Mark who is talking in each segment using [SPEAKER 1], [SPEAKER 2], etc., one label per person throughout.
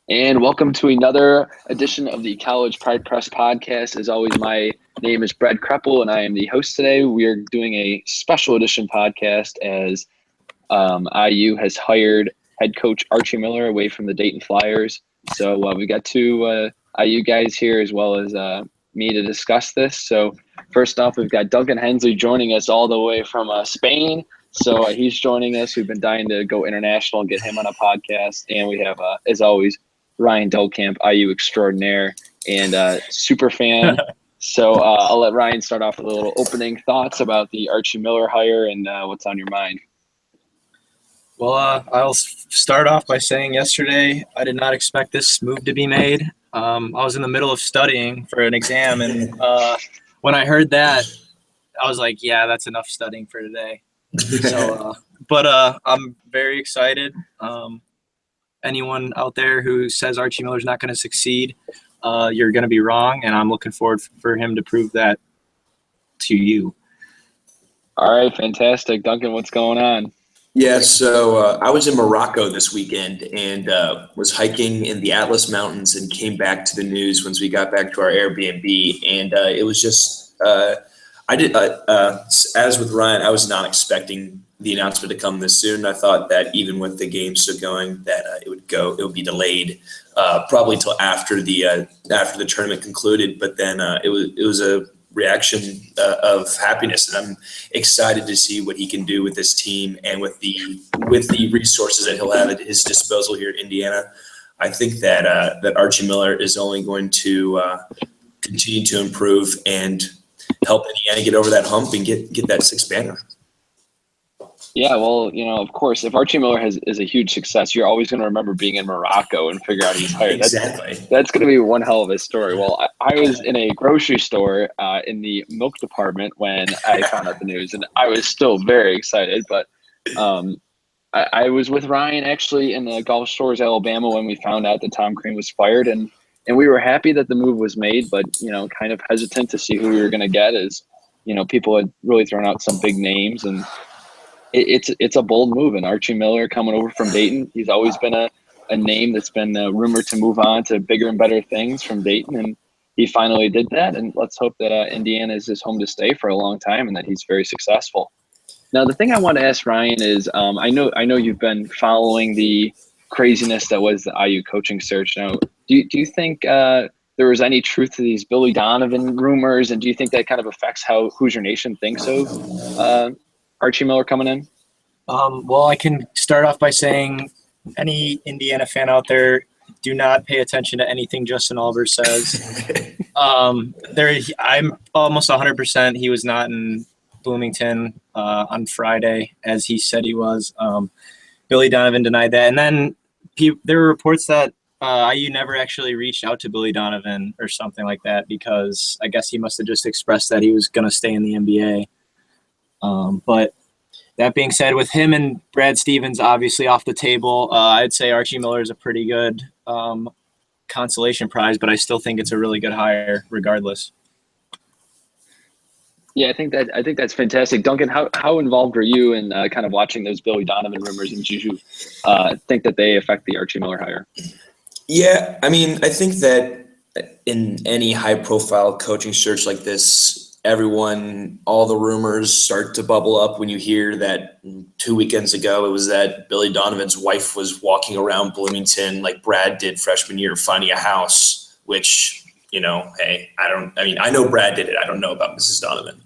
[SPEAKER 1] And welcome to another edition of the College Pride Press podcast. As always, my name is Brad Kreppel, and I am the host today. We are doing a special edition podcast as IU has hired head coach Archie Miller away from the Dayton Flyers. So we got two IU guys here as well as me to discuss this. So first off, we've got Duncan Hensley joining us all the way from Spain. So he's joining us. We've been dying to go international and get him on a podcast. And we have, as always, Ryan Delkamp, IU extraordinaire and super fan. So I'll let Ryan start off with a little opening thoughts about the Archie Miller hire and what's on your mind.
[SPEAKER 2] Well, I'll start off by saying yesterday I did not expect this move to be made. I was in the middle of studying for an exam, and when I heard that, I was like, yeah, that's enough studying for today. So, but I'm very excited. Anyone out there who says Archie Miller's not going to succeed, you're going to be wrong, and I'm looking forward for him to prove that to you.
[SPEAKER 1] All right, fantastic. Duncan, what's going on?
[SPEAKER 3] Yeah, so I was in Morocco this weekend and was hiking in the Atlas Mountains and came back to the news once we got back to our Airbnb. And it was just as with Ryan, I was not expecting the announcement to come this soon. I thought that even with the game still going, that it would be delayed probably till after the tournament concluded. But then it was a reaction of happiness, and I'm excited to see what he can do with this team and with the resources that he'll have at his disposal here at Indiana. I think that Archie Miller is only going to continue to improve and help Indiana get over that hump and get that sixth banner.
[SPEAKER 1] Yeah, well, of course, if Archie Miller is a huge success, you're always going to remember being in Morocco and figure out he's hired.
[SPEAKER 3] Exactly.
[SPEAKER 1] That's going to be one hell of a story. Well, I was in a grocery store in the milk department when I found out the news, and I was still very excited. But I was with Ryan actually in the Gulf Shores, Alabama, when we found out that Tom Crean was fired, and we were happy that the move was made, but kind of hesitant to see who we were going to get, as people had really thrown out some big names, and it's a bold move. And Archie Miller coming over from Dayton, he's always been a name that's been rumored to move on to bigger and better things from Dayton, and he finally did that. And let's hope that Indiana is his home to stay for a long time and that he's very successful. Now, the thing I want to ask Ryan is, I know you've been following the craziness that was the IU coaching search. Now, do you think there was any truth to these Billy Donovan rumors, and do you think that kind of affects how Hoosier Nation thinks of Archie Miller coming in?
[SPEAKER 2] Well, I can start off by saying any Indiana fan out there, do not pay attention to anything Justin Albers says. I'm almost 100% he was not in Bloomington on Friday, as he said he was. Billy Donovan denied that. And then there were reports that IU never actually reached out to Billy Donovan or something like that, because I guess he must have just expressed that he was going to stay in the NBA. But that being said, with him and Brad Stevens obviously off the table, I'd say Archie Miller is a pretty good consolation prize, but I still think it's a really good hire regardless.
[SPEAKER 1] Yeah, I think that's fantastic. Duncan, how involved were you in kind of watching those Billy Donovan rumors, and did you think that they affect the Archie Miller hire?
[SPEAKER 3] Yeah, I mean, I think that in any high-profile coaching search like this, all the rumors start to bubble up when you hear that 2 weekends ago it was that Billy Donovan's wife was walking around Bloomington like Brad did freshman year, finding a house, which, hey, I know Brad did it. I don't know about Mrs. Donovan.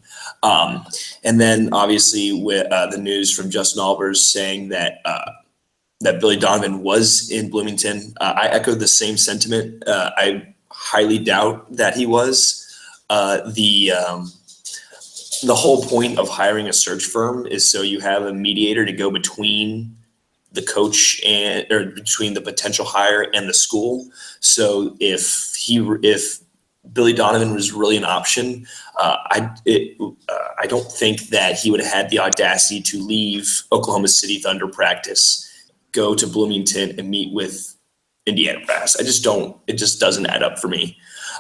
[SPEAKER 3] And then obviously with the news from Justin Albers saying that Billy Donovan was in Bloomington, I echoed the same sentiment. I highly doubt that he was. The whole point of hiring a search firm is so you have a mediator to go between the coach or between the potential hire and the school. So if Billy Donovan was really an option, I don't think that he would have had the audacity to leave Oklahoma City Thunder practice, go to Bloomington and meet with Indiana brass. It just doesn't add up for me.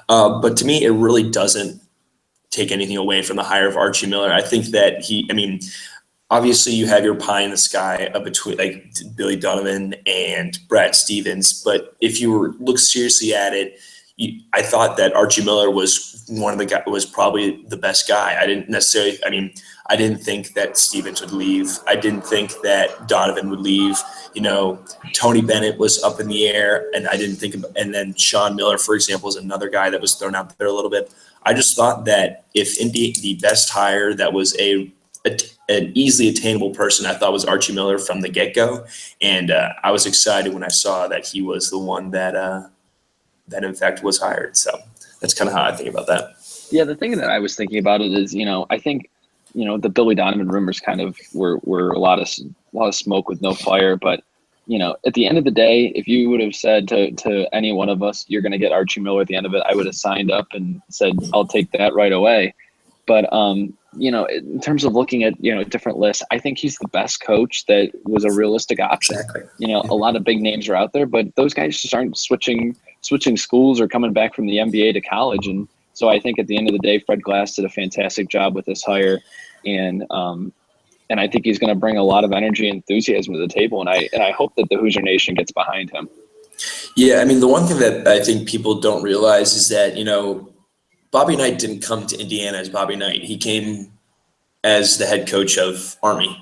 [SPEAKER 3] But to me, it really doesn't take anything away from the hire of Archie Miller. I think that obviously you have your pie in the sky between like Billy Donovan and Brad Stevens, but if you look seriously at it, I thought that Archie Miller was was probably the best guy. I didn't think that Stevens would leave. I didn't think that Donovan would leave. Tony Bennett was up in the air, and I didn't think and then Sean Miller, for example, is another guy that was thrown out there a little bit. I just thought that if the best hire that was an easily attainable person, I thought was Archie Miller from the get-go. And I was excited when I saw that he was the one that in fact was hired. So that's kind of how I think about that.
[SPEAKER 1] Yeah, the thing that I was thinking about it is, I think, the Billy Donovan rumors kind of were a lot of smoke with no fire. But, at the end of the day, if you would have said to any one of us, you're going to get Archie Miller at the end of it, I would have signed up and said, I'll take that right away. But, in terms of looking at, different lists, I think he's the best coach that was a realistic option.
[SPEAKER 3] Exactly.
[SPEAKER 1] A lot of big names are out there, but those guys just aren't switching schools or coming back from the NBA to college. And so I think at the end of the day, Fred Glass did a fantastic job with this hire. And I think he's going to bring a lot of energy and enthusiasm to the table. And I hope that the Hoosier Nation gets behind him.
[SPEAKER 3] Yeah, the one thing that I think people don't realize is that, Bobby Knight didn't come to Indiana as Bobby Knight. He came as the head coach of Army.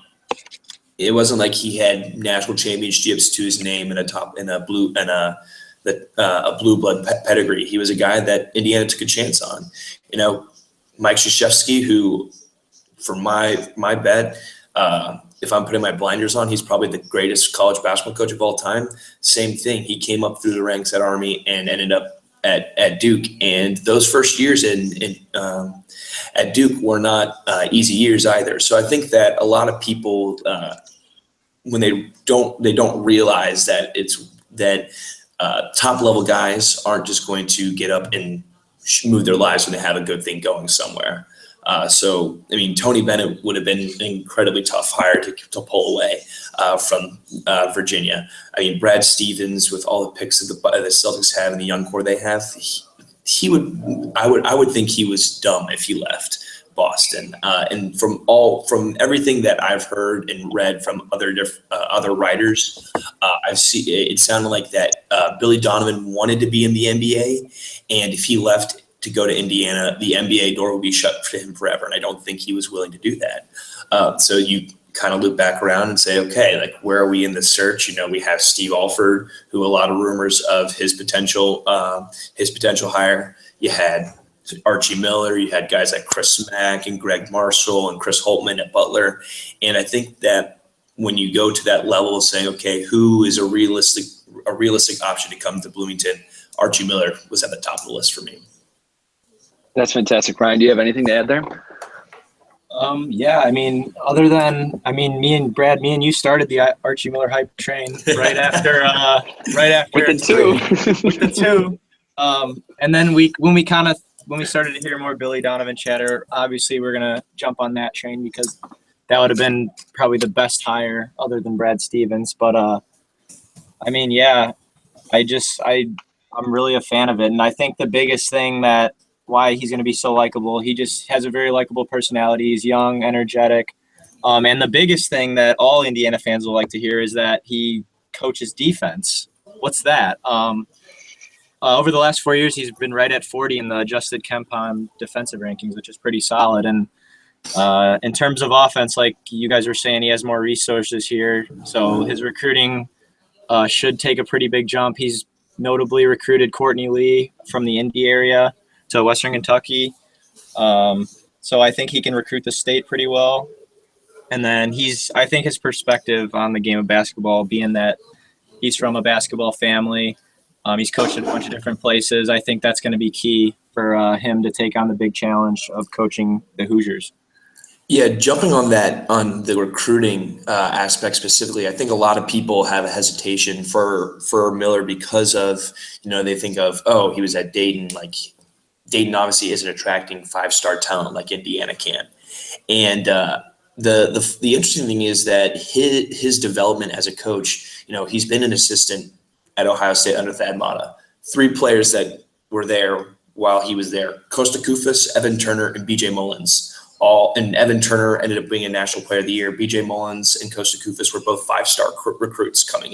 [SPEAKER 3] It wasn't like he had national championships to his name and a blue blood pedigree. He was a guy that Indiana took a chance on. Mike Krzyzewski, who, for my bet, if I'm putting my blinders on, he's probably the greatest college basketball coach of all time. Same thing. He came up through the ranks at Army and ended up at Duke, and those first years at Duke were not easy years either. So I think that a lot of people, when they don't realize that top level guys aren't just going to get up and move their lives when they have a good thing going somewhere. Tony Bennett would have been an incredibly tough hire to pull away from Virginia. Brad Stevens, with all the picks that the Celtics have and the young core they have, I would think he was dumb if he left Boston. And from everything that I've heard and read from other writers, it sounded like that Billy Donovan wanted to be in the NBA, and if he left to go to Indiana, the NBA door would be shut for him forever. And I don't think he was willing to do that. So you kind of loop back around and say, okay, like, where are we in the search? We have Steve Alford, who a lot of rumors of his potential hire. You had Archie Miller. You had guys like Chris Mack and Greg Marshall and Chris Holtman at Butler. And I think that when you go to that level of saying, okay, who is a realistic option to come to Bloomington, Archie Miller was at the top of the list for me.
[SPEAKER 2] That's fantastic. Ryan, do you have anything to add there? Other than me and you started the Archie Miller hype train right after
[SPEAKER 1] with the two.
[SPEAKER 2] And then when we started to hear more Billy Donovan chatter, obviously we're gonna jump on that train because that would have been probably the best hire other than Brad Stevens. But I'm really a fan of it, and I think the biggest thing that why he's going to be so likable. He just has a very likable personality. He's young, energetic. And the biggest thing that all Indiana fans will like to hear is that he coaches defense. What's that? Over the last 4 years, he's been right at 40 in the adjusted KenPom defensive rankings, which is pretty solid. And in terms of offense, like you guys were saying, he has more resources here. So his recruiting should take a pretty big jump. He's notably recruited Courtney Lee from the Indy area to Western Kentucky. So I think he can recruit the state pretty well. And then I think his perspective on the game of basketball, being that he's from a basketball family, he's coached at a bunch of different places. I think that's going to be key for him to take on the big challenge of coaching the Hoosiers.
[SPEAKER 3] Yeah, jumping on the recruiting aspect specifically, I think a lot of people have a hesitation for Miller because of, they think of, he was at Dayton, like Dayton obviously isn't attracting 5-star talent like Indiana can. And the interesting thing is that his development as a coach, he's been an assistant at Ohio State under Thad Matta. 3 players that were there while he was there: Costa Koufos, Evan Turner, and BJ Mullins. and Evan Turner ended up being a National Player of the Year. B.J. Mullins and Costa Koufos were both 5-star recruits coming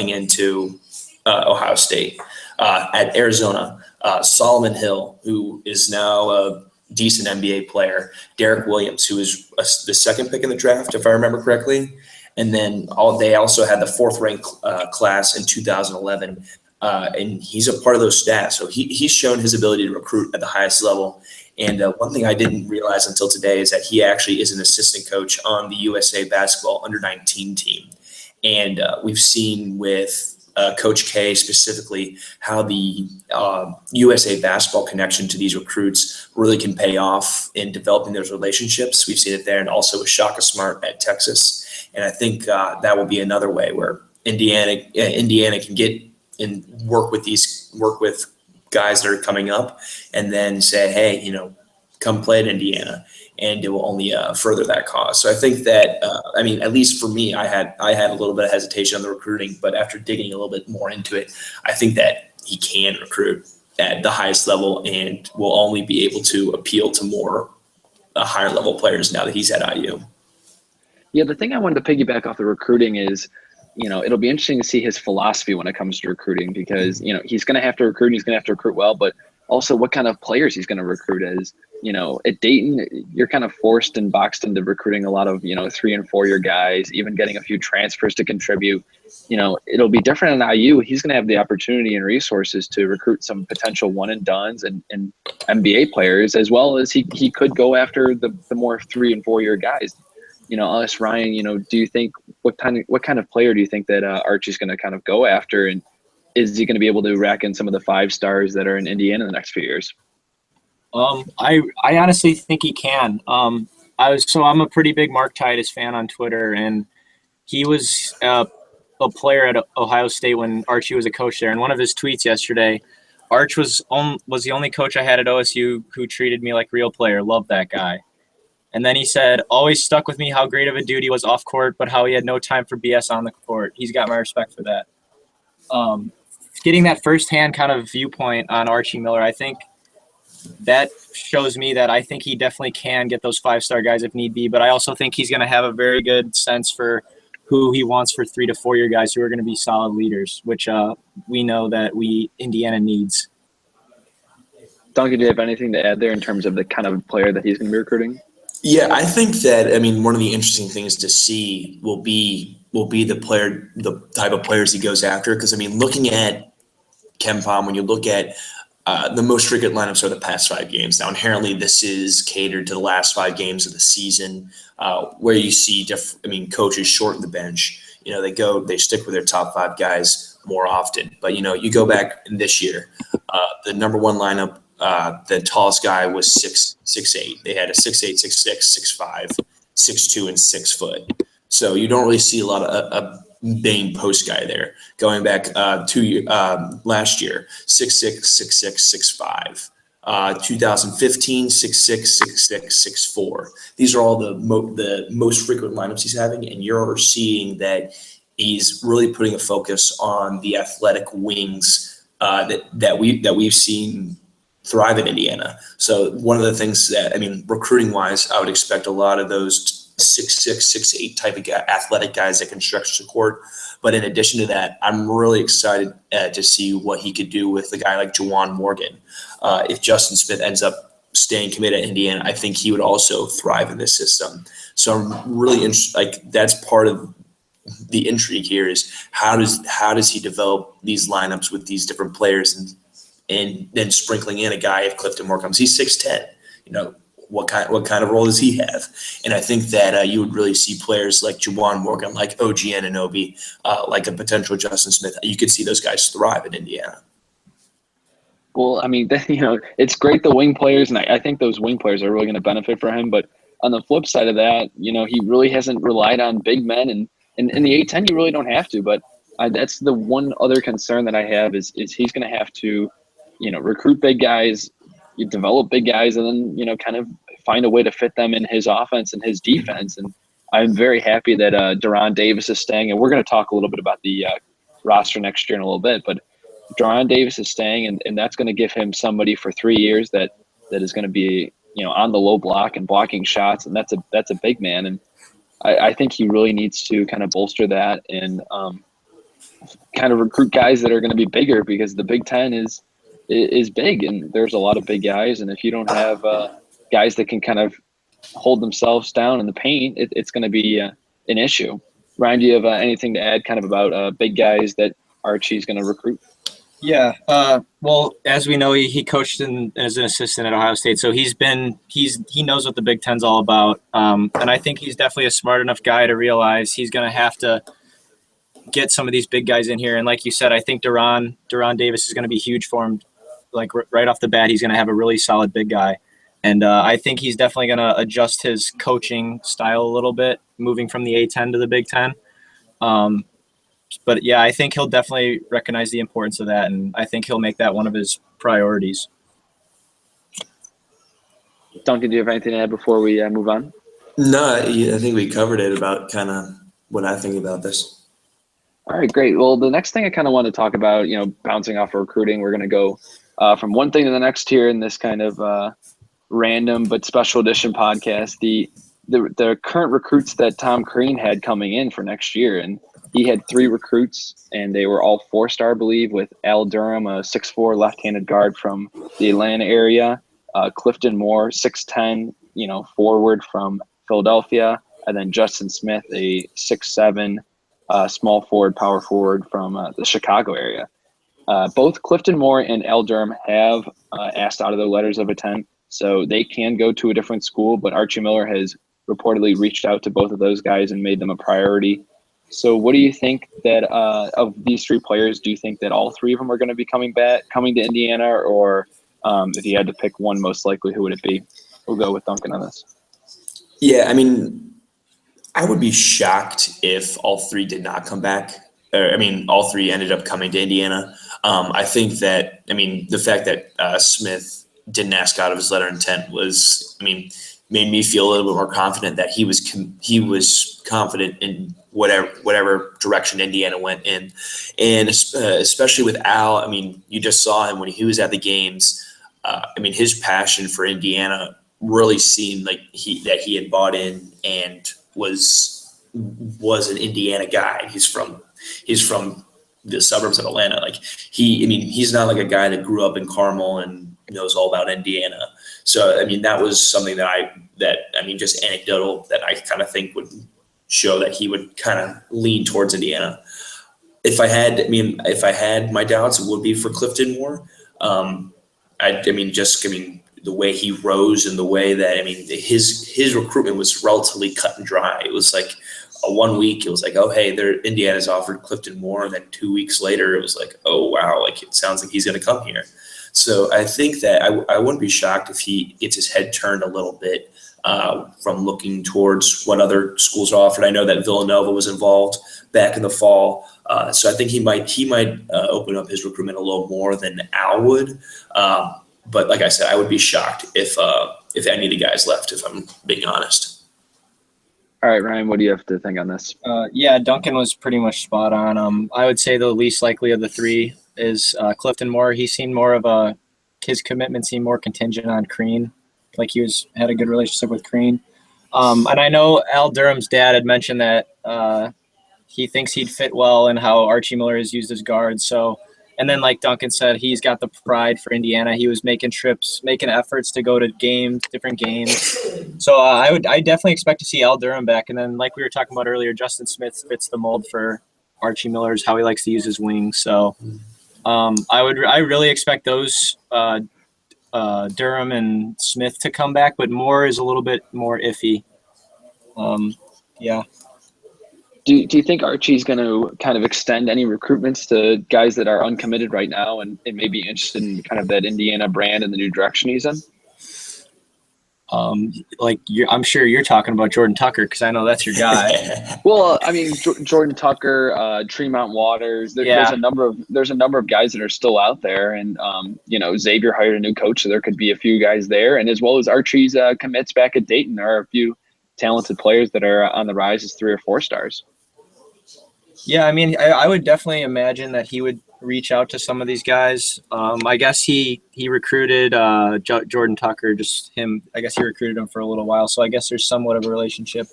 [SPEAKER 3] into Ohio State. At Arizona, Solomon Hill, who is now a decent NBA player, Derek Williams, who was the second pick in the draft, if I remember correctly, and then they also had the 4th-ranked class in 2011, and he's a part of those stats. So he's shown his ability to recruit at the highest level. And one thing I didn't realize until today is that he actually is an assistant coach on the USA Basketball Under-19 team. And we've seen with Coach K specifically how the USA Basketball connection to these recruits really can pay off in developing those relationships. We've seen it there, and also with Shaka Smart at Texas. And I think that will be another way where Indiana can get and work with guys that are coming up, and then say, hey, come play at Indiana, and it will only further that cause. So I think that, at least for me, I had a little bit of hesitation on the recruiting, but after digging a little bit more into it, I think that he can recruit at the highest level and will only be able to appeal to more higher level players now that he's at IU.
[SPEAKER 1] Yeah, the thing I wanted to piggyback off the recruiting is, it'll be interesting to see his philosophy when it comes to recruiting, because, he's going to have to recruit, and he's going to have to recruit well, but also what kind of players he's going to recruit as. At Dayton, you're kind of forced and boxed into recruiting a lot of, 3- and 4-year guys, even getting a few transfers to contribute. It'll be different in IU. He's going to have the opportunity and resources to recruit some potential one-and-dones and NBA players, as well as he could go after the more 3- and 4-year guys. Us, Ryan, do you think what kind of player do you think that Archie's going to kind of go after, and is he going to be able to rack in some of the 5 stars that are in Indiana in the next few years?
[SPEAKER 2] I honestly think he can. I'm a pretty big Mark Titus fan on Twitter, and he was a player at Ohio State when Archie was a coach there. And one of his tweets yesterday, Arch was the only coach I had at OSU who treated me like a real player. Love that guy. And then he said, always stuck with me how great of a dude he was off court, but how he had no time for BS on the court. He's got my respect for that. Getting that firsthand kind of viewpoint on Archie Miller, I think that shows me that I think he definitely can get those 5-star guys if need be, but I also think he's going to have a very good sense for who he wants for 3- to 4-year guys who are going to be solid leaders, which we know that Indiana needs.
[SPEAKER 1] Duncan, do you have anything to add there in terms of the kind of player that he's going to be recruiting?
[SPEAKER 3] Yeah, I think that, one of the interesting things to see will be the type of players he goes after. Because, looking at KenPom, when you look at the most frequent lineups are the past 5 games. Now, inherently, this is catered to the last 5 games of the season, where you see coaches shorten the bench. They stick with their top 5 guys more often. But, you go back in this year, the number 1 lineup, the tallest guy was 6'8". They had a 6'8", 6'6", 6'5", 6'2", and 6 foot. So you don't really see a lot of a main post guy there. Going back last year, 6'6", 6'6", 6'5". 2015, 6'6", 6'6", 6'4". These are all the most frequent lineups he's having, and you're seeing that he's really putting a focus on the athletic wings that we've seen thrive in Indiana. So one of the things that, recruiting wise, I would expect a lot of those 6'6", 6'8" type of athletic guys that can stretch the court. But in addition to that, I'm really excited to see what he could do with a guy like Juwan Morgan. If Justin Smith ends up staying committed at Indiana, I think he would also thrive in this system. So I'm really interested. That's part of the intrigue here is how does he develop these lineups with these different players and then sprinkling in a guy if Clifton Moore comes. He's 6'10". What kind of role does he have? And I think that you would really see players like Juwan Morgan, like OG Anunoby, like a potential Justin Smith. You could see those guys thrive in Indiana.
[SPEAKER 1] Well, it's great the wing players, and I think those wing players are really going to benefit from him. But on the flip side of that, he really hasn't relied on big men, and in the A-10 you really don't have to. But that's the one other concern that I have is he's going to have to, recruit big guys, you develop big guys, and then, kind of find a way to fit them in his offense and his defense. And I'm very happy that Deron Davis is staying. And we're going to talk a little bit about the roster next year in a little bit. But Deron Davis is staying, and that's going to give him somebody for 3 years that is going to be on the low block and blocking shots, and that's a big man. And I think he really needs to kind of bolster that and kind of recruit guys that are going to be bigger, because the Big Ten is big and there's a lot of big guys. And if you don't have guys that can kind of hold themselves down in the paint, it's going to be an issue. Ryan, do you have anything to add kind of about big guys that Archie's going to recruit?
[SPEAKER 2] Yeah. Well, as we know, he coached as an assistant at Ohio State, so he knows what the Big Ten's all about. And I think he's definitely a smart enough guy to realize he's going to have to get some of these big guys in here. And like you said, I think Deron Davis is going to be huge for him. Like right off the bat, he's going to have a really solid big guy. And I think he's definitely going to adjust his coaching style a little bit, moving from the A-10 to the Big Ten. But yeah, I think he'll definitely recognize the importance of that, and I think he'll make that one of his priorities.
[SPEAKER 1] Duncan, do you have anything to add before we move on?
[SPEAKER 3] No, I think we covered it about kind of what I think about this.
[SPEAKER 1] All right, great. Well, the next thing I kind of want to talk about, bouncing off of recruiting, we're going to go from one thing to the next here in this kind of random but special edition podcast. The current recruits that Tom Crean had coming in for next year, and he had 3 recruits, and they were all 4-star, I believe, with Al Durham, a 6'4" left-handed guard from the Atlanta area, Clifton Moore, 6'10", forward from Philadelphia, and then Justin Smith, a 6'7", small forward, power forward from the Chicago area. Both Clifton Moore and Al Durham have asked out of their letters of intent, so they can go to a different school, but Archie Miller has reportedly reached out to both of those guys and made them a priority. So what do you think that of these 3 players, do you think that all 3 of them are going to be coming to Indiana, or if you had to pick one most likely, who would it be? We'll go with Duncan on this.
[SPEAKER 3] Yeah, I mean, I would be shocked if all 3 did not come back. All 3 ended up coming to Indiana. I think that, the fact that Smith didn't ask out of his letter of intent made me feel a little bit more confident that he was confident in whatever direction Indiana went in. And especially with Al, you just saw him when he was at the games. His passion for Indiana really seemed like he had bought in and was an Indiana guy. He's from the suburbs of Atlanta. He's not like a guy that grew up in Carmel and knows all about Indiana. So, that was something just anecdotal that I kind of think would show that he would kind of lean towards Indiana. If I had my doubts, it would be for Clifton Moore. The way he rose and the way that, his recruitment was relatively cut and dry. It was like a 1 week, it was like, oh, hey, Indiana's offered Clifton Moore. And then 2 weeks later, it was like, oh, wow, it sounds like he's going to come here. So I think that I wouldn't be shocked if he gets his head turned a little bit from looking towards what other schools are offered. I know that Villanova was involved back in the fall. So I think he might open up his recruitment a little more than Al would. But like I said, I would be shocked if any of the guys left, if I'm being honest.
[SPEAKER 1] All right, Ryan, what do you have to think on this?
[SPEAKER 2] Yeah, Duncan was pretty much spot on. I would say the least likely of the 3 is Clifton Moore. He seemed his commitment seemed more contingent on Crean, like he had a good relationship with Crean. And I know Al Durham's dad had mentioned that he thinks he'd fit well and how Archie Miller has used his guards. So, and then like Duncan said, he's got the pride for Indiana. He was making trips, making efforts to go to different games. So I definitely expect to see Al Durham back. And then like we were talking about earlier, Justin Smith fits the mold for Archie Miller's, how he likes to use his wings. So I really expect those Durham and Smith to come back, but Moore is a little bit more iffy. Yeah.
[SPEAKER 1] Do you think Archie's going to kind of extend any recruitments to guys that are uncommitted right now and may be interested in kind of that Indiana brand and the new direction he's in?
[SPEAKER 2] I'm sure you're talking about Jordan Tucker because I know that's your guy.
[SPEAKER 1] Well, Jordan Tucker, Tremont Waters. There's a number of guys that are still out there, and Xavier hired a new coach, so there could be a few guys there, and as well as Archie's commits back at Dayton, there are a few talented players that are on the rise as 3 or 4 stars.
[SPEAKER 2] Yeah, I mean, I would definitely imagine that he would reach out to some of these guys. I guess he recruited Jordan Tucker, just him. I guess he recruited him for a little while, so I guess there's somewhat of a relationship.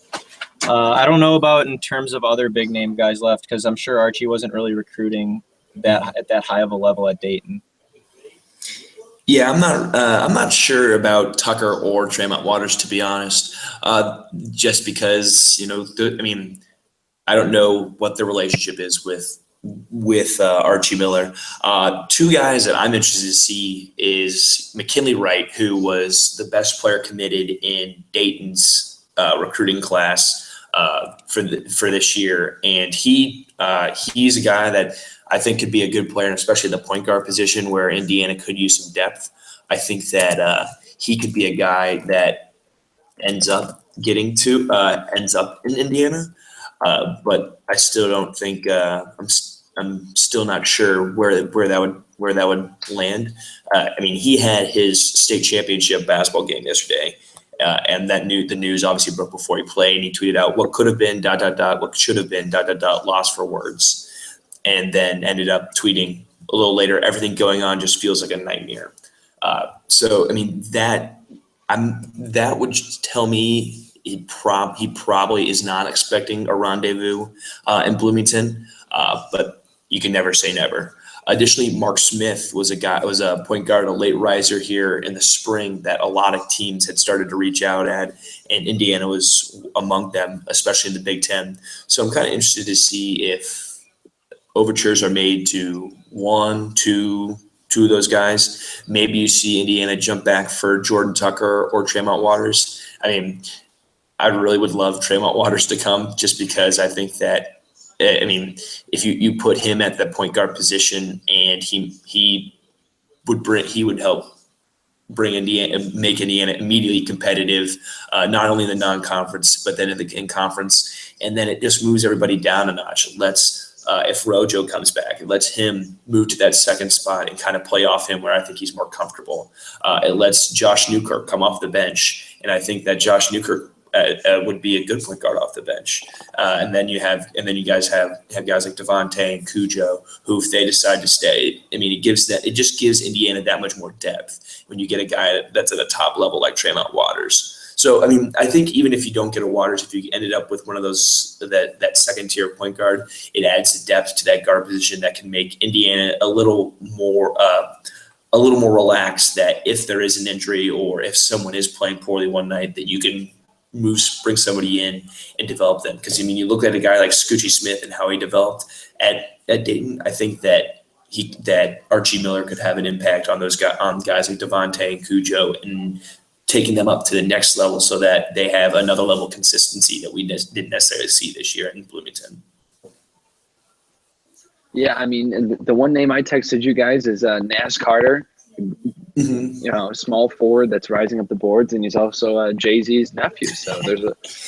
[SPEAKER 2] I don't know about in terms of other big name guys left because I'm sure Archie wasn't really recruiting that at that high of a level at Dayton.
[SPEAKER 3] Yeah, I'm not sure about Tucker or Tremont Waters, to be honest. Just because I mean, I don't know what the relationship is with Archie Miller. Two guys that I'm interested to see is McKinley Wright, who was the best player committed in Dayton's recruiting class for this year, and he's a guy that I think could be a good player, especially the point guard position where Indiana could use some depth. I think that he could be a guy that ends up in Indiana. But I still don't think I'm still not sure where that would land. I mean, he had his state championship basketball game yesterday, and the news obviously broke before he played. And he tweeted out what could have been ... what should have been ... lost for words, and then ended up tweeting a little later, everything going on just feels like a nightmare. So I mean that would tell me he probably is not expecting a rendezvous in Bloomington, but you can never say never. Additionally, Mark Smith was a point guard, a late riser here in the spring that a lot of teams had started to reach out at, and Indiana was among them, especially in the Big Ten. So I'm kind of interested to see if overtures are made to two of those guys. Maybe you see Indiana jump back for Jordan Tucker or Tremont Waters. I mean, I really would love Tremont Waters to come just because I think that, I mean, if you put him at the point guard position and he would help bring Indiana, make Indiana immediately competitive, not only in the non-conference, but then in conference. And then it just moves everybody down a notch. If Rojo comes back, it lets him move to that second spot and kind of play off him where I think he's more comfortable. It lets Josh Newkirk come off the bench, and I think that Josh Newkirk would be a good point guard off the bench. And then you guys have guys like Devontae and Cujo, who if they decide to stay, I mean, it just gives Indiana that much more depth when you get a guy that's at a top level like Tremont Waters. So, I mean, I think even if you don't get a Waters, if you ended up with one of those, that second tier point guard, it adds depth to that guard position that can make Indiana a little more relaxed, that if there is an injury or if someone is playing poorly one night, that you can bring somebody in and develop them. Because, I mean, you look at a guy like Scoochie Smith and how he developed at Dayton, I think that Archie Miller could have an impact on guys like Devontae and Cujo and taking them up to the next level so that they have another level of consistency that we didn't necessarily see this year in Bloomington.
[SPEAKER 1] Yeah, I mean, the one name I texted you guys is Nas Carter, small forward that's rising up the boards, and he's also Jay-Z's nephew. So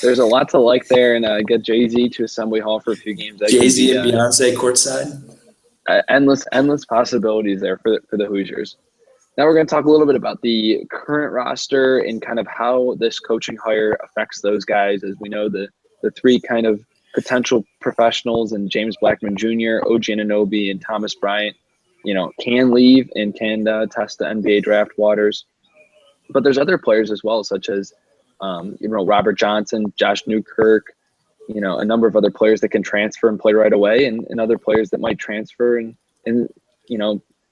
[SPEAKER 1] there's a lot to like there, and get Jay-Z to Assembly Hall for a few games.
[SPEAKER 3] Jay-Z and Beyonce courtside.
[SPEAKER 1] Endless possibilities there for the Hoosiers. Now we're going to talk a little bit about the current roster and kind of how this coaching hire affects those guys. As we know, the three kind of potential professionals and James Blackman Jr., OG Anunoby, and Thomas Bryant, can leave and can test the NBA draft waters. But there's other players as well, such as, Robert Johnson, Josh Newkirk, a number of other players that can transfer and play right away, and other players that might transfer and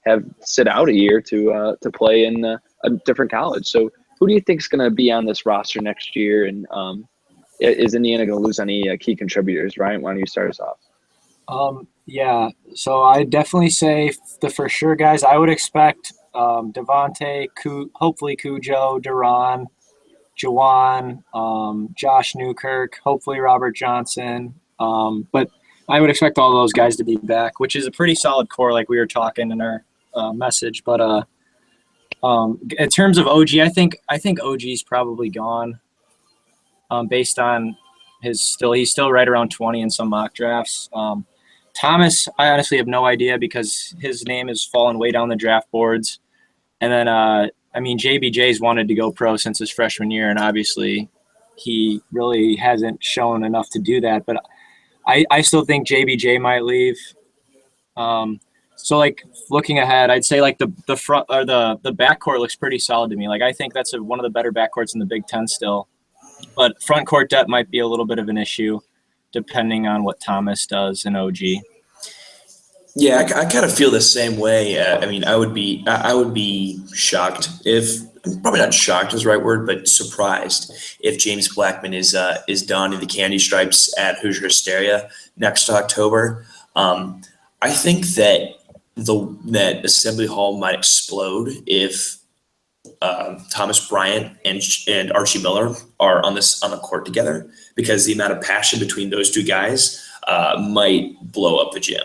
[SPEAKER 1] have sit out a year to play in a different college. So who do you think is going to be on this roster next year? And is Indiana going to lose any key contributors? Ryan, why don't you start us off?
[SPEAKER 2] Yeah, so I definitely say the for sure guys. I would expect Devontae, hopefully Cujo, Duran, Jawan, Josh Newkirk, hopefully Robert Johnson. But I would expect all those guys to be back, which is a pretty solid core, like we were talking in our message. But in terms of OG, I think OG's probably gone. Based on he's still right around 20 in some mock drafts. Thomas, I honestly have no idea because his name has fallen way down the draft boards. And then, JBJ's wanted to go pro since his freshman year, and obviously he really hasn't shown enough to do that. But I still think JBJ might leave. So like looking ahead, I'd say like the front or the backcourt looks pretty solid to me. Like I think that's one of the better backcourts in the Big Ten still, but front court depth might be a little bit of an issue depending on what Thomas does and OG.
[SPEAKER 3] Yeah, I kind of feel the same way. I mean, I would be shocked if probably not shocked is the right word, but surprised if James Blackman is donning the candy stripes at Hoosier Hysteria next October. I think that that Assembly Hall might explode if Thomas Bryant and Archie Miller are on the court together, because the amount of passion between those two guys might blow up the gym.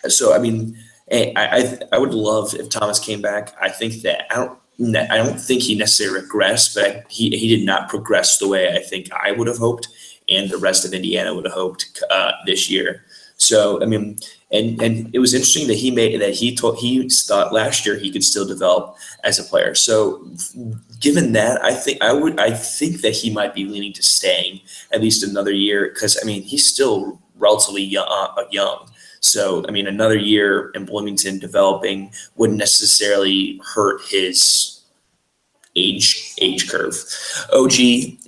[SPEAKER 3] So I mean, I would love if Thomas came back. I think that I don't think he necessarily regressed, but he did not progress the way I think I would have hoped, and the rest of Indiana would have hoped this year. So I mean, and it was interesting that he thought last year he could still develop as a player. So given that, I think that he might be leaning to staying at least another year, because I mean he's still relatively young. So I mean another year in Bloomington developing wouldn't necessarily hurt his age curve. OG,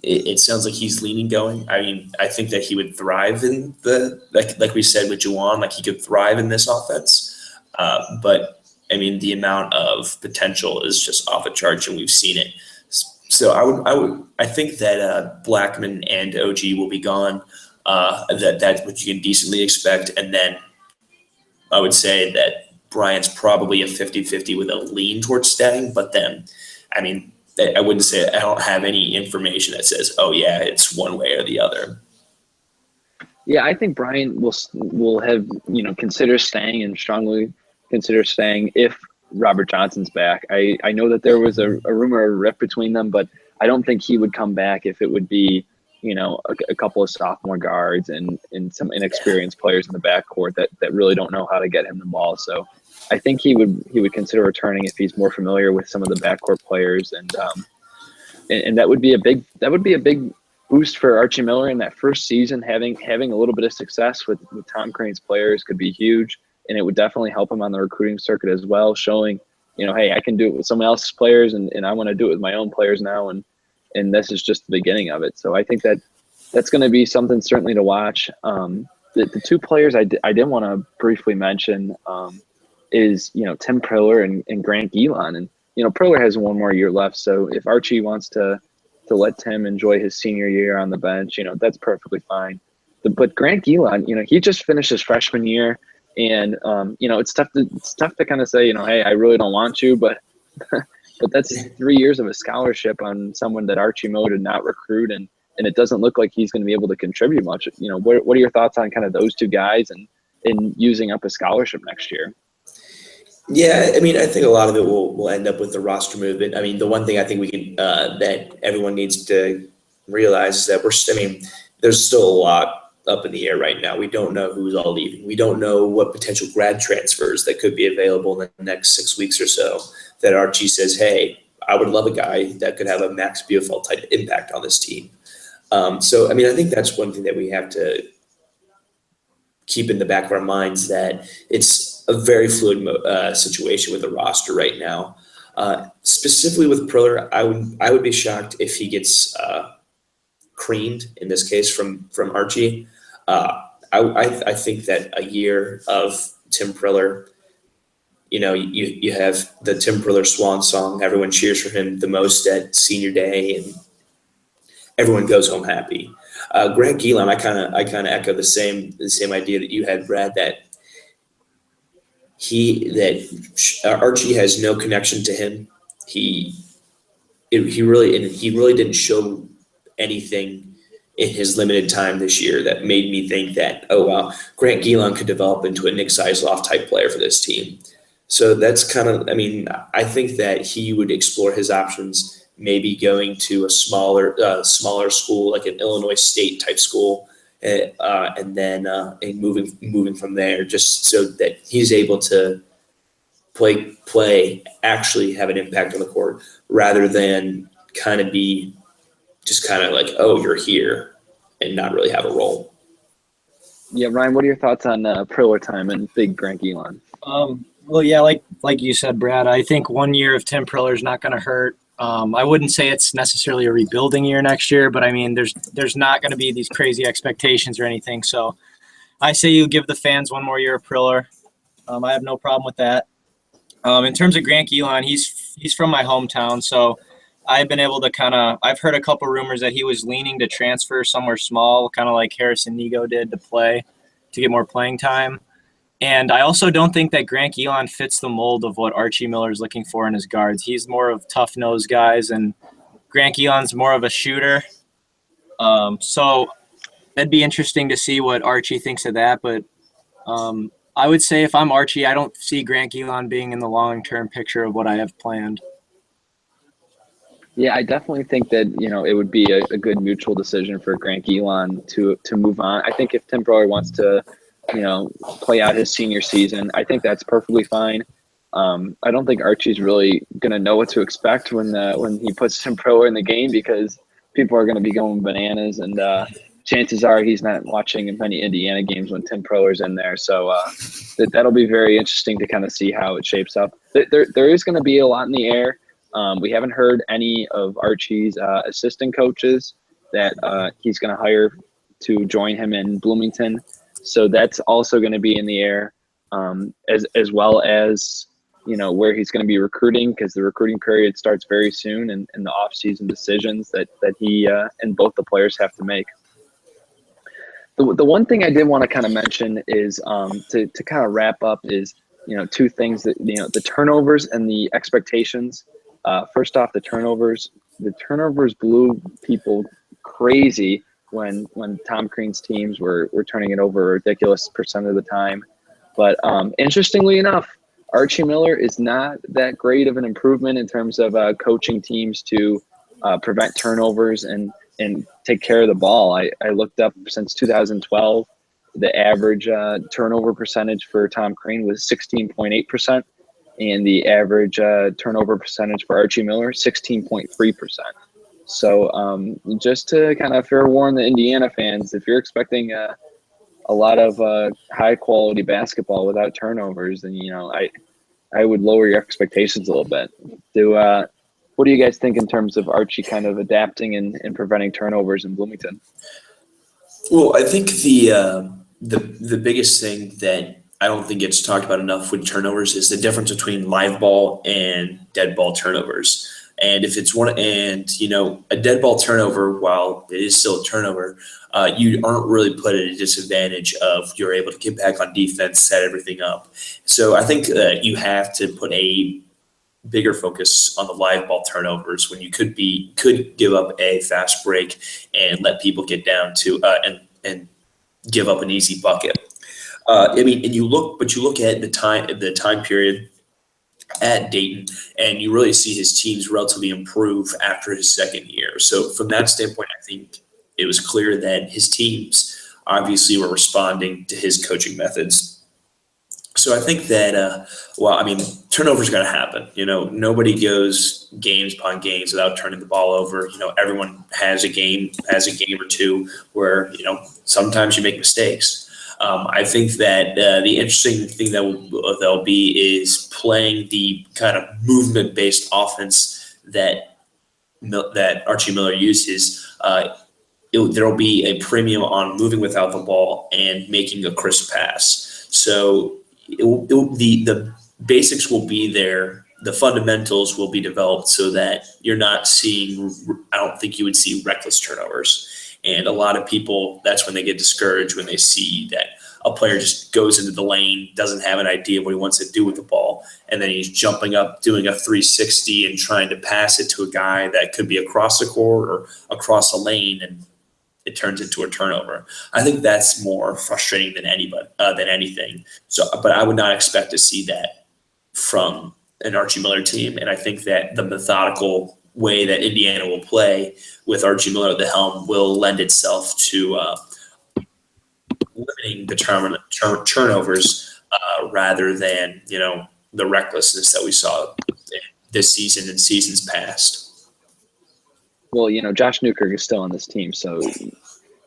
[SPEAKER 3] it sounds like he's leaning going. I mean, I think that he would thrive in like we said with Juwan, like he could thrive in this offense. But I mean, the amount of potential is just off the charts, and we've seen it. So I think that Blackman and OG will be gone. That's what you can decently expect. And then I would say that Bryant's probably a 50-50 with a lean towards staying, but then, I mean, I wouldn't say I don't have any information that says, oh yeah, it's one way or the other.
[SPEAKER 1] Yeah, I think Bryant will have, consider staying and strongly consider staying if Robert Johnson's back. I know that there was a rumor of a rift between them, but I don't think he would come back if it would be, a couple of sophomore guards and some inexperienced players in the backcourt that really don't know how to get him the ball. So I think he would consider returning if he's more familiar with some of the backcourt players, and that would be a big boost for Archie Miller in that first season. Having a little bit of success with Tom Crane's players could be huge, and it would definitely help him on the recruiting circuit as well, showing, hey, I can do it with someone else's players, and I want to do it with my own players now, and this is just the beginning of it. So I think that's going to be something certainly to watch. The two players I did want to briefly mention is Tim Priller and Grant Gilon, and Priller has one more year left. So if Archie wants to let Tim enjoy his senior year on the bench, that's perfectly fine. But Grant Gilon, he just finished his freshman year, and it's tough to kind of say, hey, I really don't want you, but but that's 3 years of a scholarship on someone that Archie Miller did not recruit, and it doesn't look like he's going to be able to contribute much. What are your thoughts on kind of those two guys and using up a scholarship next year?
[SPEAKER 3] Yeah, I mean, I think a lot of it will end up with the roster movement. I mean, the one thing I think we can that everyone needs to realize is that there's still a lot up in the air right now. We don't know who's all leaving. We don't know what potential grad transfers that could be available in the next 6 weeks or so that Archie says, hey, I would love a guy that could have a Max Bielfeldt type impact on this team. So, I mean, I think that's one thing that we have to keep in the back of our minds, that it's a very fluid situation with the roster right now. Specifically with Priller, I would be shocked if he gets creamed in this case from Archie. I think that a year of Tim Priller, you have the Tim Priller swan song. Everyone cheers for him the most at senior day, and everyone goes home happy. Grant Gilon, I kind of echo the same idea that you had, Brad, that Archie has no connection to him. He really didn't show anything in his limited time this year that made me think that, oh wow, Grant Gilon could develop into a Nick Zeisloff type player for this team. So that's I think that he would explore his options, maybe going to a smaller school like an Illinois State type school, and then moving from there, just so that he's able to play actually have an impact on the court, rather than kind of be just kind of like, oh, you're here, and not really have a role.
[SPEAKER 1] Yeah, Ryan, what are your thoughts on Priller time and big Grant Elon?
[SPEAKER 2] Well, yeah, like you said, Brad, I think 1 year of Tim Priller is not going to hurt. I wouldn't say it's necessarily a rebuilding year next year, but I mean, there's not going to be these crazy expectations or anything. So I say you give the fans 1 more year of Priller. I have no problem with that. In terms of Grant Elon, he's from my hometown, so I've been able to I've heard a couple rumors that he was leaning to transfer somewhere small, kind of like Harrison Nego did to get more playing time. And I also don't think that Grant Elon fits the mold of what Archie Miller is looking for in his guards. He's more of tough nosed guys, and Grant Elon's more of a shooter. So that'd be interesting to see what Archie thinks of that. But I would say if I'm Archie, I don't see Grant Elon being in the long term picture of what I have planned.
[SPEAKER 1] Yeah, I definitely think that it would be a good mutual decision for Grant Elon to move on. I think if Tim Priller wants to, play out his senior season, I think that's perfectly fine. I don't think Archie's really gonna know what to expect when he puts Tim Priller in the game because people are gonna be going bananas, and chances are he's not watching many Indiana games when Tim Priller's in there. So that'll be very interesting to kind of see how it shapes up. There is going to be a lot in the air. We haven't heard any of Archie's assistant coaches that he's going to hire to join him in Bloomington. So that's also going to be in the air, as well as where he's going to be recruiting, because the recruiting period starts very soon, and the off-season decisions that he and both the players have to make. The one thing I did want to kind of mention is to kind of wrap up is two things that the turnovers and the expectations. First off, the turnovers. The turnovers blew people crazy when Tom Crean's teams were turning it over a ridiculous percent of the time. But interestingly enough, Archie Miller is not that great of an improvement in terms of coaching teams to prevent turnovers and take care of the ball. I looked up since 2012, the average turnover percentage for Tom Crean was 16.8%, and the average turnover percentage for Archie Miller, 16.3%. So just to kind of fair warn the Indiana fans, if you're expecting a lot of high quality basketball without turnovers, then I would lower your expectations a little bit. What do you guys think in terms of Archie kind of adapting and preventing turnovers in Bloomington?
[SPEAKER 3] Well, I think the biggest thing that I don't think gets talked about enough with turnovers is the difference between live ball and dead ball turnovers. And if it's a dead ball turnover, while it is still a turnover, you aren't really put at a disadvantage of you're able to get back on defense, set everything up. So I think you have to put a bigger focus on the live ball turnovers when you could give up a fast break and let people get down to and give up an easy bucket. And you look at the time period at Dayton, and you really see his teams relatively improve after his second year. So from that standpoint, I think it was clear that his teams obviously were responding to his coaching methods. So I think that, turnovers are going to happen. Nobody goes games upon games without turning the ball over. Everyone has a game or two where, sometimes you make mistakes. I think that the interesting thing that'll be is playing the kind of movement-based offense that Archie Miller uses. There'll be a premium on moving without the ball and making a crisp pass. So the basics will be there. The fundamentals will be developed so that you're not seeing – I don't think you would see reckless turnovers. And a lot of people, that's when they get discouraged when they see that a player just goes into the lane, doesn't have an idea of what he wants to do with the ball, and then he's jumping up, doing a 360 and trying to pass it to a guy that could be across the court or across the lane, and it turns into a turnover. I think that's more frustrating than anything. So, but I would not expect to see that from an Archie Miller team, and I think that the methodical way that Indiana will play with Archie Miller at the helm will lend itself to limiting the turnovers rather than the recklessness that we saw this season and seasons past.
[SPEAKER 1] Well, Josh Newkirk is still on this team, so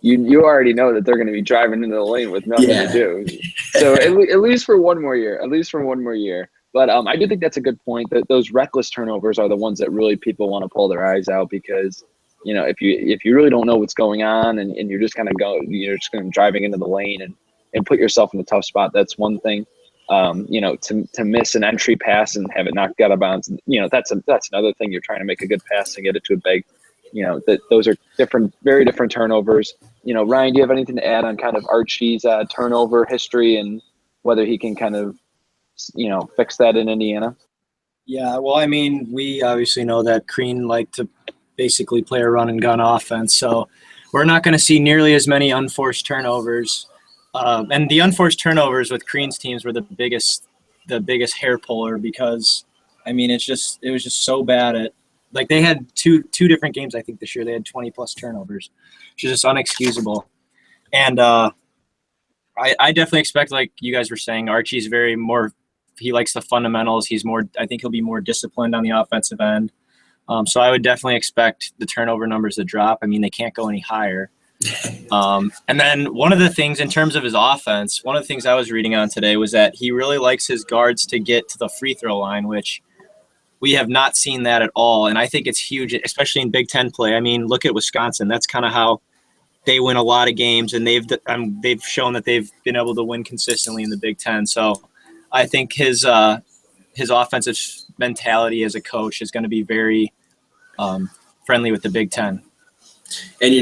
[SPEAKER 1] you already know that they're going to be driving into the lane with nothing to do. So at least for one more year, But I do think that's a good point, that those reckless turnovers are the ones that really people want to pull their eyes out, because, if you really don't know what's going on, and you're just kind of driving into the lane and put yourself in a tough spot. That's one thing. To miss an entry pass and have it knocked out of bounds, that's another thing. You're trying to make a good pass and get it to a big, those are very different turnovers. Ryan, do you have anything to add on kind of Archie's turnover history and whether he can kind of, fix that in Indiana?
[SPEAKER 2] Yeah, well, I mean, we obviously know that Crean liked to basically play a run and gun offense, so we're not going to see nearly as many unforced turnovers. And the unforced turnovers with Crean's teams were the biggest hair puller, because, I mean, it was just so bad at, like, they had two different games, I think, this year. They had 20-plus turnovers, which is just unexcusable. And I definitely expect, like you guys were saying, Archie's he likes the fundamentals. I think he'll be more disciplined on the offensive end. So I would definitely expect the turnover numbers to drop. I mean, they can't go any higher. And then one of the things in terms of his offense, one of the things I was reading on today was that he really likes his guards to get to the free throw line, which we have not seen that at all. And I think it's huge, especially in Big Ten play. I mean, look at Wisconsin. That's kind of how they win a lot of games, and they've shown that they've been able to win consistently in the Big Ten. So I think his offensive mentality as a coach is going to be very friendly with the Big Ten.
[SPEAKER 3] And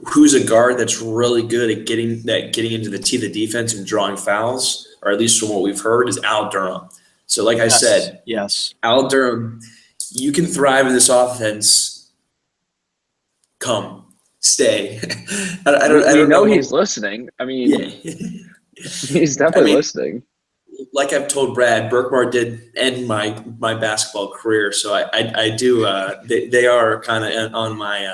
[SPEAKER 3] who's a guard that's really good at getting into the teeth of defense and drawing fouls, or at least from what we've heard, is Al Durham. So like I said, Al Durham, you can thrive in this offense. Come, stay.
[SPEAKER 1] I don't know. He's listening. I mean, he's definitely listening.
[SPEAKER 3] Like I've told Brad, Berkmar did end my basketball career, so I do. They are kind of on my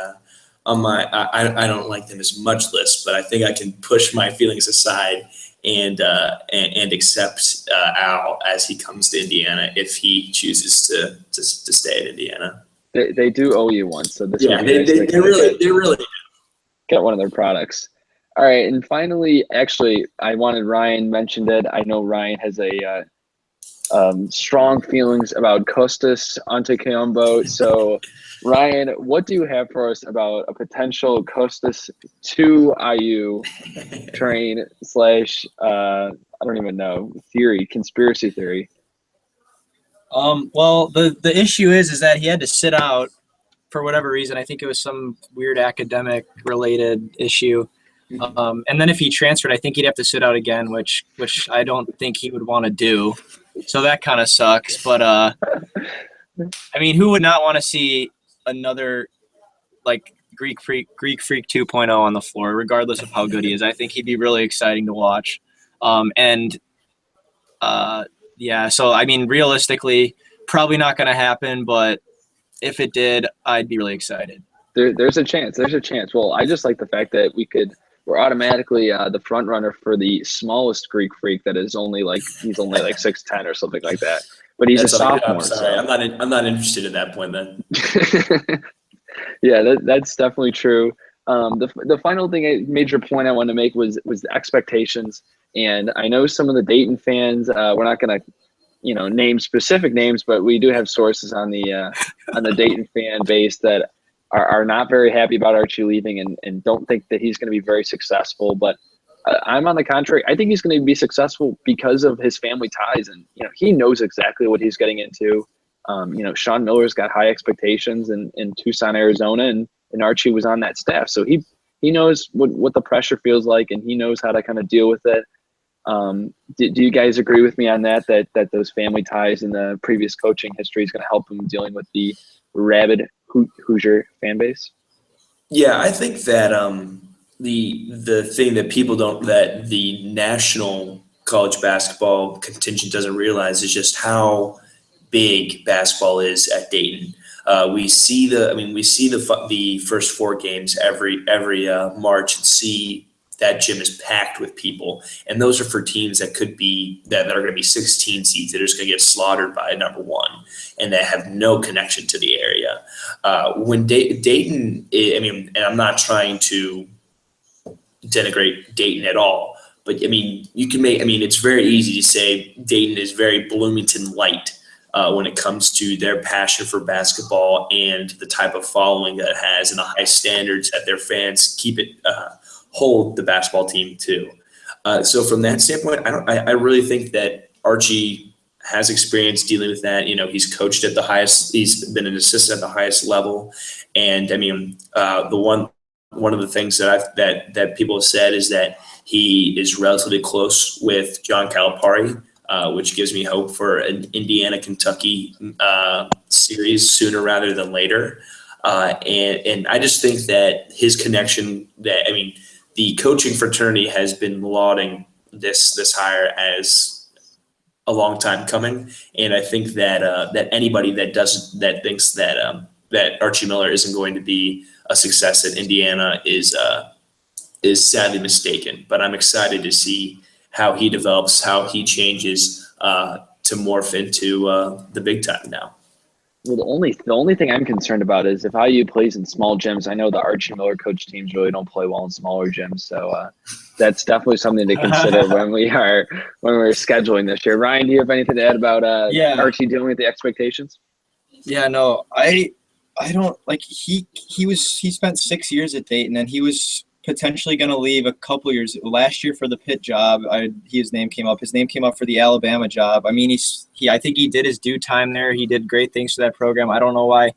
[SPEAKER 3] I don't like them as much list, but I think I can push my feelings aside and accept Al as he comes to Indiana if he chooses to stay at Indiana.
[SPEAKER 1] They do owe you one, so this
[SPEAKER 3] they really
[SPEAKER 1] get one of their products. All right, and finally, actually, I wanted Ryan mentioned it. I know Ryan has a strong feelings about Costas Antetokounmpo. So, Ryan, what do you have for us about a potential Costas to IU train / I don't even know, conspiracy theory?
[SPEAKER 2] Well, the issue is that he had to sit out for whatever reason. I think it was some weird academic related issue. And then if he transferred, I think he'd have to sit out again, which I don't think he would want to do. So that kind of sucks. But I mean, who would not want to see another like Greek Freak 2.0 on the floor, regardless of how good he is? I think he'd be really exciting to watch. So I mean, realistically, probably not going to happen. But if it did, I'd be really excited.
[SPEAKER 1] There's a chance. Well, I just like the fact that we're automatically the front runner for the smallest Greek Freak that is only like 6'10" or something like that. But he's a sophomore.
[SPEAKER 3] I'm sorry, so. I'm not interested at that point then.
[SPEAKER 1] Yeah, that's definitely true. The final major point I wanted to make was the expectations. And I know some of the Dayton fans. We're not going to name specific names, but we do have sources on the Dayton fan base that are not very happy about Archie leaving and don't think that he's going to be very successful. But I'm on the contrary. I think he's going to be successful because of his family ties. And, he knows exactly what he's getting into. Sean Miller's got high expectations in Tucson, Arizona, and Archie was on that staff. So he knows what the pressure feels like, and he knows how to kind of deal with it. Do you guys agree with me on that those family ties in the previous coaching history is going to help him dealing with the rabid Hoosier fan base?
[SPEAKER 3] Yeah, I think that the thing that the national college basketball contingent doesn't realize is just how big basketball is at Dayton. We see the first four games every March and see that gym is packed with people, and those are for teams that are going to be 16 seeds that are just going to get slaughtered by number one and that have no connection to the area. When Dayton, and I'm not trying to denigrate Dayton at all. But I mean, it's very easy to say Dayton is very Bloomington light when it comes to their passion for basketball and the type of following that it has and the high standards that their fans hold the basketball team to. So from that standpoint, I really think that Archie has experience dealing with that. He's coached at the highest, he's been an assistant at the highest level. And I mean, one of the things that people have said is that he is relatively close with John Calipari, which gives me hope for an Indiana-Kentucky series sooner rather than later. And I just think that his connection, the coaching fraternity has been lauding this hire as a long time coming, and I think that anybody that thinks that Archie Miller isn't going to be a success at Indiana is sadly mistaken. But I'm excited to see how he develops, how he changes to morph into the big time now.
[SPEAKER 1] Well, the only thing I'm concerned about is if IU plays in small gyms. I know the Archie Miller coach teams really don't play well in smaller gyms, so that's definitely something to consider when we're scheduling this year. Ryan, do you have anything to add about Archie dealing with the expectations?
[SPEAKER 2] Yeah, no, I don't like he spent 6 years at Dayton, and he was potentially going to leave a couple years last year for the Pitt job. His name came up. His name came up for the Alabama job. I mean, I think he did his due time there. He did great things for that program. I don't know why.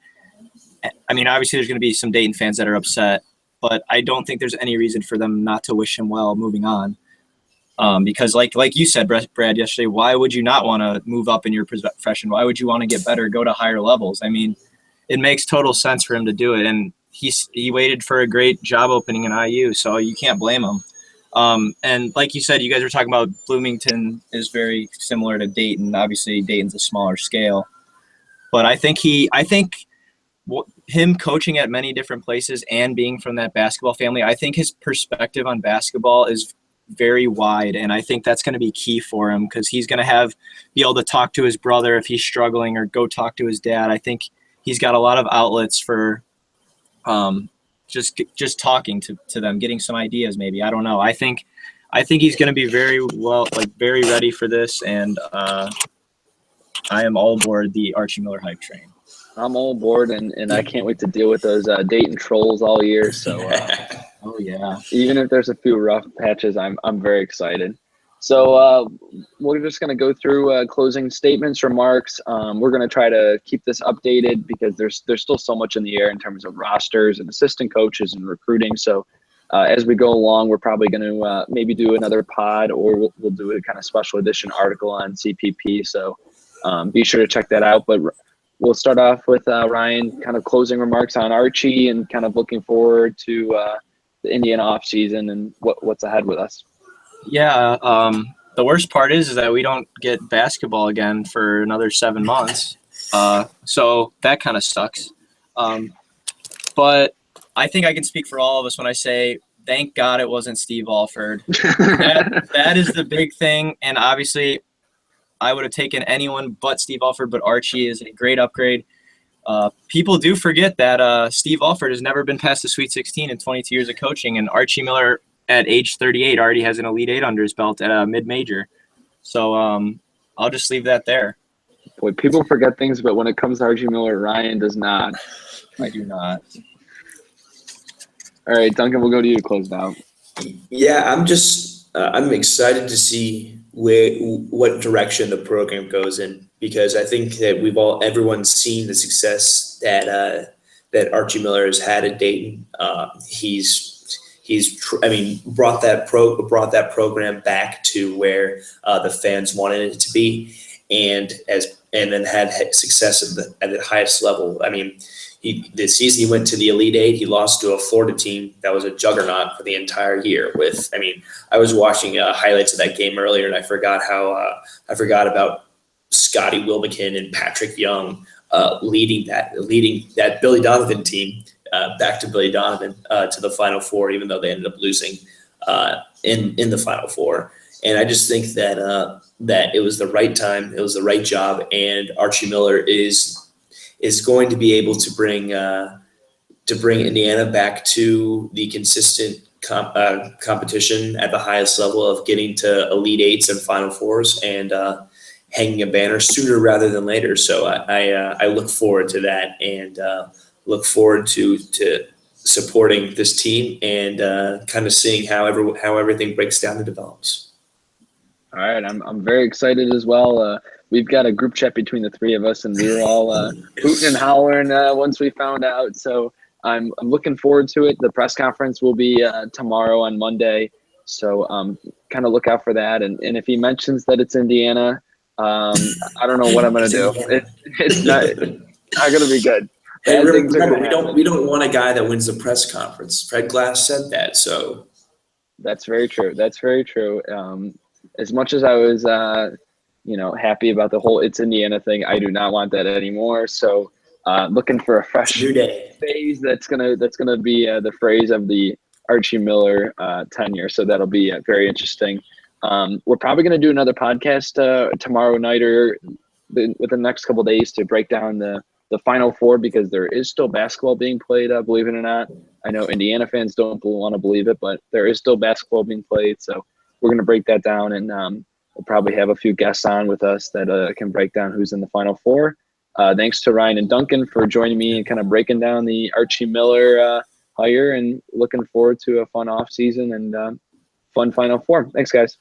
[SPEAKER 2] I mean, obviously there's going to be some Dayton fans that are upset, but I don't think there's any reason for them not to wish him well moving on. Because like you said, Brad, yesterday, why would you not want to move up in your profession? Why would you want to get better, go to higher levels? I mean, it makes total sense for him to do it. And he waited for a great job opening in IU, so you can't blame him. And like you said, you guys were talking about Bloomington is very similar to Dayton. Obviously, Dayton's a smaller scale, but I think him coaching at many different places and being from that basketball family, I think his perspective on basketball is very wide, and I think that's going to be key for him because he's going to be able to talk to his brother if he's struggling or go talk to his dad. I think he's got a lot of outlets for just talking to them, getting some ideas maybe. I don't know. I think he's going to be very ready for this, and I am all aboard the Archie Miller hype train.
[SPEAKER 1] I'm all aboard, and I can't wait to deal with those Dayton trolls all year. So,
[SPEAKER 2] oh yeah,
[SPEAKER 1] even if there's a few rough patches, I'm very excited. So we're just going to go through closing statements, remarks. We're going to try to keep this updated because there's still so much in the air in terms of rosters and assistant coaches and recruiting. So as we go along, we're probably going to maybe do another pod, or we'll do a kind of special edition article on CPP. So be sure to check that out. But we'll start off with Ryan, kind of closing remarks on Archie and kind of looking forward to the Indiana offseason and what's ahead with us.
[SPEAKER 2] Yeah, the worst part is that we don't get basketball again for another 7 months. So that kind of sucks. But I think I can speak for all of us when I say, thank God it wasn't Steve Alford. That is the big thing. And obviously, I would have taken anyone but Steve Alford, but Archie is a great upgrade. People do forget that Steve Alford has never been past the Sweet 16 in 22 years of coaching, and Archie Miller at age 38 already has an Elite Eight under his belt at a mid-major. So I'll just leave that there.
[SPEAKER 1] Boy, people forget things, but when it comes to Archie Miller, Ryan does not.
[SPEAKER 2] I do not.
[SPEAKER 1] All right, Duncan, we'll go to you to close it out.
[SPEAKER 3] Yeah, I'm excited to see what direction the program goes in, because I think that everyone's seen the success that Archie Miller has had at Dayton. He's brought that program back to where the fans wanted it to be, and then had success at the highest level. I mean, this season he went to the Elite Eight. He lost to a Florida team that was a juggernaut for the entire year. I was watching highlights of that game earlier, and I forgot about Scotty Wilbekin and Patrick Young leading that Billy Donovan team. Back to Billy Donovan to the Final Four, even though they ended up losing in the Final Four. And I just think that it was the right time, it was the right job, and Archie Miller is going to be able to bring Indiana back to the consistent competition at the highest level of getting to Elite Eights and Final Fours and hanging a banner sooner rather than later. So I look forward to that and look forward to supporting this team and kind of seeing how everything breaks down and develops.
[SPEAKER 1] All right, I'm very excited as well. We've got a group chat between the three of us, and we were all hooting and hollering once we found out. So I'm looking forward to it. The press conference will be tomorrow on Monday, so kind of look out for that. And if he mentions that it's Indiana, I don't know what I'm gonna do. It's not gonna be good.
[SPEAKER 3] Hey, remember, we don't want a guy that wins the press conference. Fred Glass said that, so
[SPEAKER 1] that's very true. That's very true. As much as I was, happy about the whole "It's Indiana" thing, I do not want that anymore. So, looking for a fresh
[SPEAKER 3] new day
[SPEAKER 1] phase. That's gonna be the phrase of the Archie Miller tenure. So that'll be very interesting. We're probably gonna do another podcast tomorrow night or within the next couple of days to break down the Final Four, because there is still basketball being played. Believe it or not, I know Indiana fans don't want to believe it, but there is still basketball being played. So we're going to break that down, and we'll probably have a few guests on with us that can break down who's in the Final Four. Thanks to Ryan and Duncan for joining me and kind of breaking down the Archie Miller hire, and looking forward to a fun off season and fun Final Four. Thanks, guys.